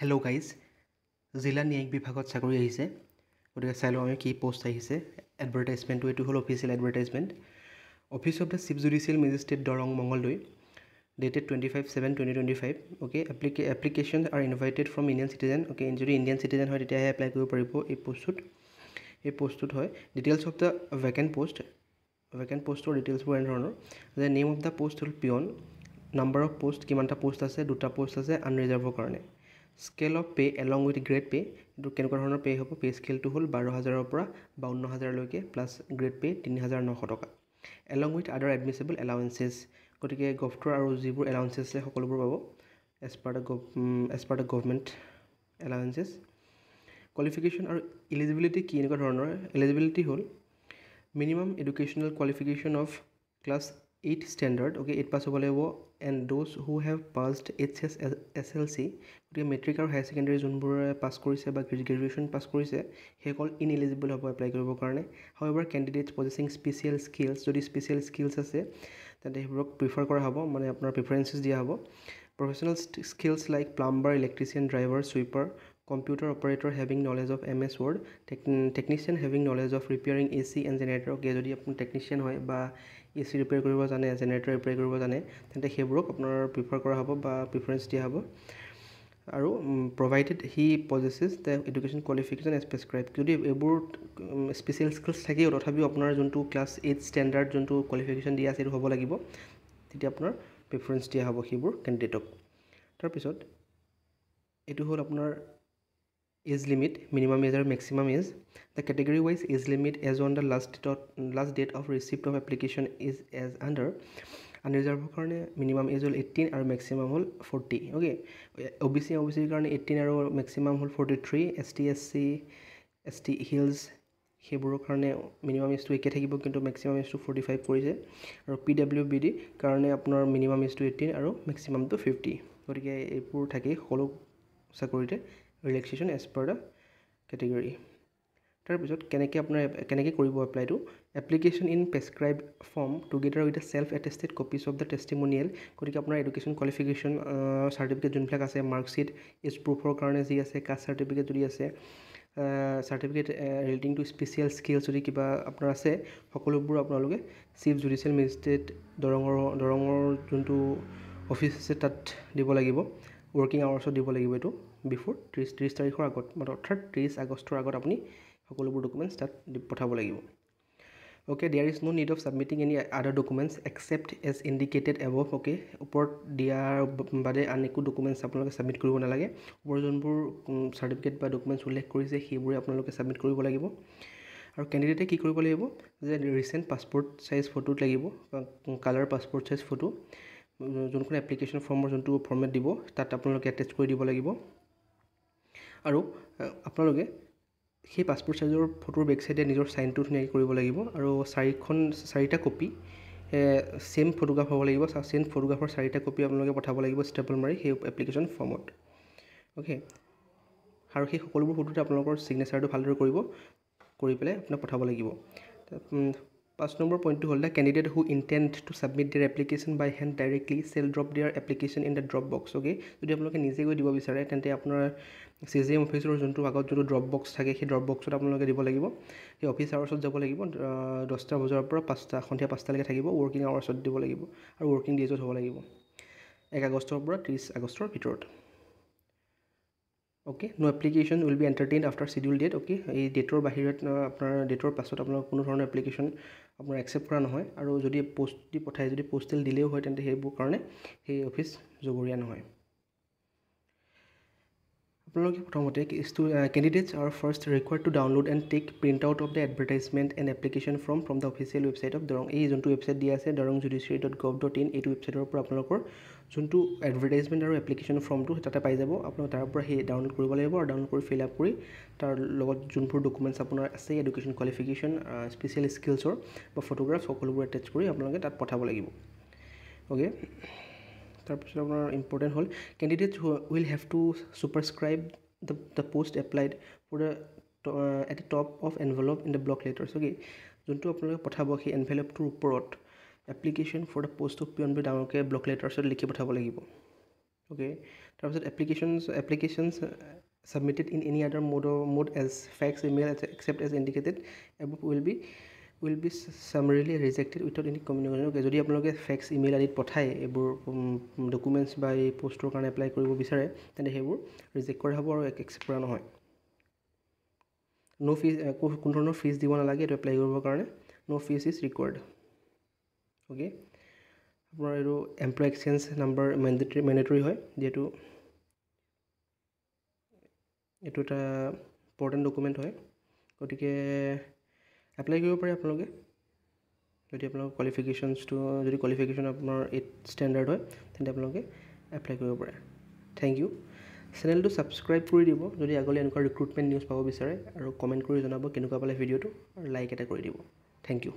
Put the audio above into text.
Hello' guys, জিলা ন্যায়িক বিভাগত চাকৰি আহিছে। গতিকে চাই লওঁ আমি কি পোষ্ট আহিছে। এডভাৰটাইজমেণ্টটো এইটো হ'ল official advertisement. Office of the chief judicial magistrate Darrang Mangaldai, dated 25/7/2025। Okay, application are invited from Indian citizen. Okay, যদি ইণ্ডিয়ান চিটিজেন হয় তেতিয়াহে এপ্লাই কৰিব পাৰিব এই পোষ্টটোত হয়। ডিটেইলছ অফ দ্য ভেকেণ্ট পষ্টৰ ডিটেইলছবোৰ এনেধৰণৰ যে নেম অফ দ্য পোষ্ট হ'ল পিয়ন। নাম্বাৰ অফ পোষ্ট কিমানটা পোষ্ট আছে, 2টা পোষ্ট আছে আনৰিজাৰ্ভৰ কাৰণে। Scale of pay along with grade pay, এইটো কেনেকুৱা ধৰণৰ পে হ'ব। পে স্কেলটো হ'ল 12,000ৰ পৰা 52,000লৈকে প্লাছ গ্ৰেড পে 3,900 টকা। এলং উইথ আদাৰ এডমিছেবল এলাউৱেঞ্চেছ, গতিকে গভটৰ আৰু যিবোৰ এলাউৱেঞ্চেছ আছে সকলোবোৰ পাব as per the government allowances. Qualification আৰু এলিজিবিলিটি কি এনেকুৱা ধৰণৰ। এলিজিবিলিটি হ'ল minimum educational qualification of class 8 standard. Okay, 8 pass হ'ব লাগিব। And those who have passed HSSLC, গতিকে মেট্ৰিক আৰু হায়াৰ ছেকেণ্ডেৰী যোনবোৰে পাছ কৰিছে বা গ্ৰেজুৱেশ্যন পাছ কৰিছে সেইসকল ইনএলিজিবল হ'ব এপ্লাই কৰিবৰ কাৰণে। হাউএভাৰ কেণ্ডিডেটছ পজেছিং স্পেচিয়েল স্কিলছ, যদি স্পেচিয়েল স্কিলছ আছে তেন্তে সেইবোৰক প্ৰিফাৰ কৰা হ'ব, মানে আপোনাৰ প্ৰিফাৰেঞ্চেছ দিয়া হ'ব। Professional skills like plumber, electrician, driver, sweeper, computer operator having knowledge of MS Word, technician having knowledge of repairing AC and generator. Okay, যদি আপুনি টেকনিচিয়ান হয় বা AC ৰিপেয়াৰ কৰিব জানে, জেনেৰেটৰ ৰিপেয়াৰ কৰিব জানে তেন্তে সেইবোৰক আপোনাৰ প্ৰিফাৰ কৰা হ'ব বা প্ৰিফাৰেঞ্চ দিয়া হ'ব। আৰু provided he possesses the education qualification as prescribe, যদি এইবোৰ স্পেচিয়েল স্কিলছ থাকেও তথাপিও আপোনাৰ যোনটো ক্লাছ 8 ষ্টেণ্ডাৰ্ড যোনটো কোৱালিফিকেশ্যন দিয়া আছে সেইটো হ'ব লাগিব, তেতিয়া আপোনাৰ প্ৰিফাৰেঞ্চ দিয়া হ'ব সেইবোৰ কেণ্ডিডেটক। তাৰপিছত এইটো হ'ল আপোনাৰ এজ লিমিট, মিনিমাম এজ আৰু maximum age. The category wise age limit as on the last date of receipt of application is as under. আনৰিজাৰ্ভৰ কাৰণে মিনিমাম এজ হ'ল 18 আৰু মেক্সিমাম হ'ল 40। অ'কে, OBCৰ কাৰণে 18 আৰু মেক্সিমাম হ'ল 43। ST হিলছ সেইবোৰৰ কাৰণে মিনিমাম এজটো একে থাকিব কিন্তু মেক্সিমাম এজটো 45 কৰিছে। আৰু PWBD কাৰণে আপোনাৰ মিনিমাম এজটো 18 আৰু মেক্সিমামটো 50। গতিকে এইবোৰ থাকেই সকলো চাকৰিতে relaxation as per the category. তাৰপিছত কেনেকৈ কৰিব এপ্লাইটো। Application in prescribe form together with the self attested copies of the testimonial, গতিকে আপোনাৰ এডুকেশ্যন কোৱালিফিকেশ্যন চাৰ্টিফিকেট যোনবিলাক আছে, মাৰ্কশ্বিট, এজ প্ৰুফৰ কাৰণে যি আছে, কাষ্ট চাৰ্টিফিকেট যদি আছে, certificate relating to special skills যদি কিবা আপোনাৰ আছে, সকলোবোৰ আপোনালোকে চিফ জুডিচিয়েল মেজিষ্ট্ৰেট দৰঙৰ যোনটো অফিচ আছে তাত দিব লাগিব। ৱৰ্কিং আৱাৰ্ছত দিব লাগিব এইটো বিফ'ৰ 30 তাৰিখৰ আগত, অৰ্থাৎ 30 আগষ্টৰ আগত আপুনি সকলোবোৰ ডকুমেণ্টছ তাত পঠাব লাগিব। Okay, there is no' need of submitting any other documents except as indicated above. Okay, ওপৰত দিয়াৰ বাদে আন একো ডকুমেণ্টছ আপোনালোকে ছাবমিট কৰিব নালাগে। ওপৰত যোনবোৰ চাৰ্টিফিকেট বা ডকুমেণ্টছ উল্লেখ কৰিছে সেইবোৰে আপোনালোকে ছাবমিট কৰিব লাগিব। আৰু কেণ্ডিডেটে কি কৰিব লাগিব যে ৰিচেণ্ট পাছপৰ্ট চাইজ ফটোত লাগিব, কালাৰ পাছপৰ্ট চাইজ ফটো, যোনখন এপ্লিকেশ্যন ফৰ্মৰ যোনটো ফৰ্মেট দিব তাত আপোনালোকে এটেচ কৰি দিব লাগিব। আৰু আপোনালোকে সেই পাছপৰ্ট চাইজৰ ফটোৰ বেক চাইডে নিজৰ চাইনটো ধুনীয়াকৈ কৰিব লাগিব। আৰু 4টা কপি ছেম ফটোগ্ৰাফ হ'ব লাগিব। ছেম ফটোগ্ৰাফৰ 4টা কপি আপোনালোকে পঠাব লাগিব ষ্টেপল মাৰি সেই এপ্লিকেশ্যন ফৰ্মত। অ'কে, আৰু সেই সকলোবোৰ ফটোতে আপোনালোকৰ ছিগনেচাৰটো ভালদৰে কৰি পেলাই আপোনাক পঠাব লাগিব। 5 নম্বৰ পইণ্টটো হ'ল the candidate who intend to submit their application by hand directly shall drop their application in the drop box. Okay, যদি আপোনালোকে নিজে গৈ দিব বিচাৰে তেন্তে আপোনাৰ CGM অফিচৰ যোনটো আগত যোনটো ড্ৰপ বক্স থাকে সেই ড্ৰপ বক্সত আপোনালোকে দিব লাগিব। সেই অফিচ আৱাৰ্ছত যাব লাগিব, 10টা বজাৰ পৰা সন্ধিয়া 5টালৈকে থাকিব। ৱৰ্কিং আৱাৰ্ছত দিব লাগিব আৰু ৱৰ্কিং ডেজত হ'ব লাগিব 1 আগষ্টৰ পৰা 30 আগষ্টৰ ভিতৰত। Okay, no' application will be entertained after schedule date. Okay, এই ডেটৰ বাহিৰত আপোনাৰ ডেটৰ পাছত আপোনালোকৰ কোনো ধৰণৰ এপ্লিকেশ্যন আপোনাৰ একচেপ্ট কৰা নহয়। আৰু যদি পোষ্ট দি পঠায়, যদি পোষ্টেল দিলেও হয় তেন্তে সেইবোৰ কাৰণে সেই অফিচ জগৰীয়া নহয়। আপোনালোকে প্ৰথমতে candidates are first required to download and take print out of the advertisement and application from the official website of Darrang. এই যোনটো ৱেবছাইট দিয়া আছে darongJudiciary.gov.in, এইটো ৱেবছাইটৰ পৰা আপোনালোকৰ যোনটো এডভাৰটাইজমেণ্ট আৰু এপ্লিকেশ্যন ফৰ্মটো তাতে পাই যাব। আপোনালোকে তাৰ পৰা সেই ডাউনলোড কৰিব লাগিব আৰু ডাউনলোড কৰি ফিল আপ কৰি তাৰ লগত যোনবোৰ ডকুমেণ্টছ আপোনাৰ আছে, এডুকেশ্যন কোৱালিফিকেশ্যন, স্পেচিয়েল স্কিলছৰ বা ফটোগ্ৰাফ সকলোবোৰ এটেচ কৰি আপোনালোকে তাত পঠাব লাগিব। অ'কে, তাৰপিছত আপোনাৰ ইম্পৰ্টেণ্ট হ'ল candidates will have to superscribe the post applied for the at the top of envelope in the block letters. Okay, যোনটো আপোনালোকে পঠাব সেই এনভেলপটোৰ ওপৰত application for the post of peon বুলি ডাঙৰকৈ ব্লক লেটাৰ্ছত লিখি পঠাব লাগিব। অ'কে তাৰপিছত applications submitted in any other mode as fax email except as indicated above will be summarily rejected without any communication okay যদি আপোনালোকে ফেক্স ইমেইল আদিত পঠায় এইবোৰ ডকুমেণ্টছ বা এই পোষ্টৰ কাৰণে এপ্লাই কৰিব বিচাৰে তেন্তে সেইবোৰ ৰিজেক্ট কৰা হ'ব আৰু একচেপ্ট কৰা নহয় নো ফিজ কোনো ধৰণৰ ফিজ দিব নালাগে এইটো এপ্লাই কৰিবৰ কাৰণে নো ফিজ ইজ ৰিকুৱাৰ্ড অ'কে আপোনাৰ এইটো এমপ্লয় এক্সচেঞ্জ নাম্বাৰ মেণ্ডেটৰী হয় যিহেতু এইটো এটা ইম্পৰ্টেণ্ট ডকুমেণ্ট হয় গতিকে এপ্লাই কৰিব পাৰে আপোনালোকে যদি আপোনালোকৰ কোৱালিফিকেশ্যন আপোনাৰ 8 ষ্টেণ্ডাৰ্ড হয় তেন্তে আপোনালোকে এপ্লাই কৰিব পাৰে থেংক ইউ চেনেলটো ছাবস্ক্ৰাইব কৰি দিব যদি আগলৈ এনেকুৱা ৰিক্ৰুটমেণ্ট নিউজ পাব বিচাৰে আৰু কমেণ্ট কৰি জনাব কেনেকুৱা পালে ভিডিঅ'টো আৰু লাইক এটা কৰি দিব থেংক ইউ